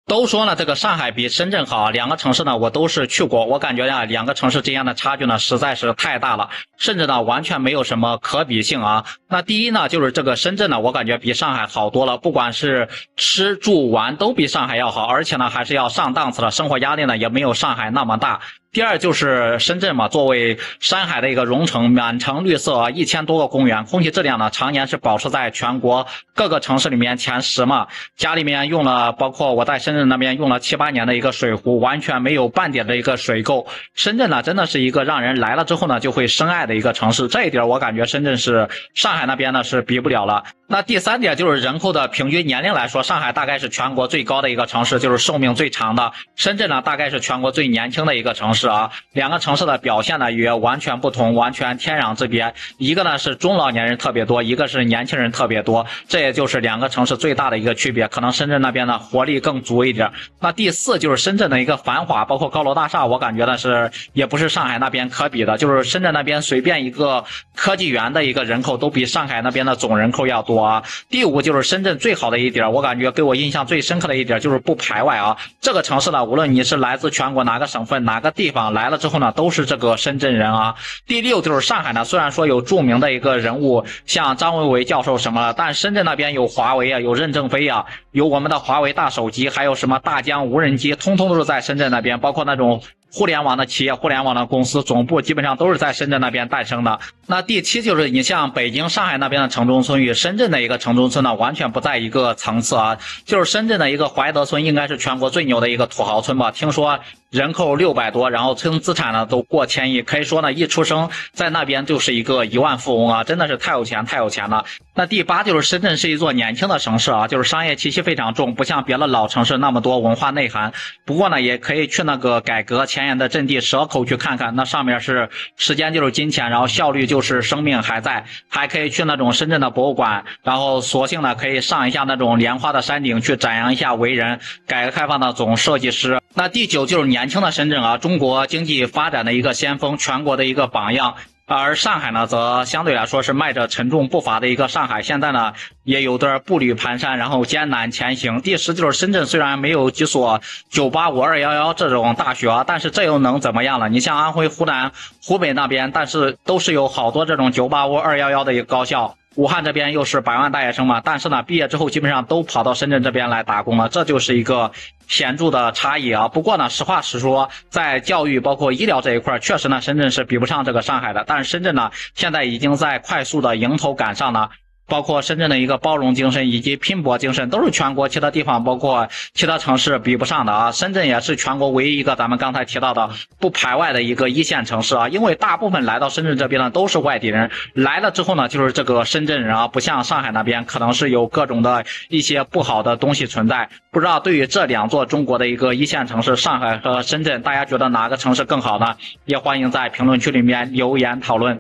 都说呢，这个上海比深圳好，两个城市呢我都是去过，我感觉呀两个城市之间的差距呢实在是太大了，甚至呢完全没有什么可比性啊。那第一呢就是这个深圳呢，我感觉比上海好多了，不管是吃住玩都比上海要好，而且呢还是要上档次的，生活压力呢也没有上海那么大。第二就是深圳嘛，作为山海的一个荣城，满城绿色，1000多个公园，空气质量呢常年是保持在全国各个城市里面前10嘛。家里面用了，包括我在深圳那边用了7、8年的一个水壶，完全没有半点的一个水垢。深圳呢真的是一个让人来了之后呢就会深爱的一个城市，这一点我感觉深圳是上海那边呢是比不了了。那第三点就是人口的平均年龄来说，上海大概是全国最高的一个城市，就是寿命最长的。深圳呢大概是全国最年轻的一个城市啊。两个城市的表现呢也完全不同，完全天壤之别。一个呢是中老年人特别多，一个是年轻人特别多，这也就是两个城市最大的一个区别。可能深圳那边呢活力更足一点。那第四就是深圳的一个繁华，包括高楼大厦，我感觉呢是也不是上海那边可比的，就是深圳那边随便一个科技园的一个人口都比上海那边的总人口要多啊。第五就是深圳最好的一点，我感觉给我印象最深刻的一点就是不排外啊。这个城市呢，无论你是来自全国哪个省份哪个地方来了之后呢，都是这个深圳人啊。第六就是上海呢，虽然说有著名的一个人物像张维为教授什么，但深圳那边有华为啊，有任正非啊，有我们的华为大手机，还有什么大疆无人机，通通都是在深圳那边，包括那种互联网的企业、互联网的公司总部基本上都是在深圳那边诞生的。那第七就是你像北京、上海那边的城中村与深圳的一个城中村呢，完全不在一个层次啊。就是深圳的一个怀德村应该是全国最牛的一个土豪村吧，听说人口600多，然后村资产呢都过1000亿，可以说呢一出生在那边就是一个亿万富翁啊，真的是太有钱太有钱了。那第八就是深圳是一座年轻的城市啊，就是商业气息非常重，不像别的老城市那么多文化内涵。不过呢也可以去那个改革前沿的阵地蛇口去看看，那上面是时间就是金钱，然后效率就是生命还在。还可以去那种深圳的博物馆，然后索性呢可以上一下那种莲花的山顶去展扬一下为人，改革开放的总设计师。那第9就是年轻的深圳啊，中国经济发展的一个先锋，全国的一个榜样。而上海呢则相对来说是迈着沉重步伐的一个上海，现在呢也有点步履蹒跚，然后艰难前行。第10就是深圳虽然没有几所985、211这种大学啊，但是这又能怎么样了？你像安徽、湖南、湖北那边，但是都是有好多这种985、211的一个高校。武汉这边又是百万大学生嘛，但是呢毕业之后基本上都跑到深圳这边来打工了，这就是一个显著的差异啊。不过呢实话实说，在教育包括医疗这一块确实呢深圳是比不上这个上海的，但是深圳呢现在已经在快速的迎头赶上了。包括深圳的一个包容精神以及拼搏精神，都是全国其他地方包括其他城市比不上的啊。深圳也是全国唯一一个咱们刚才提到的不排外的一个一线城市啊。因为大部分来到深圳这边呢都是外地人，来了之后呢就是这个深圳人啊，不像上海那边可能是有各种的一些不好的东西存在。不知道对于这2座中国的一个一线城市上海和深圳，大家觉得哪个城市更好呢？也欢迎在评论区里面留言讨论。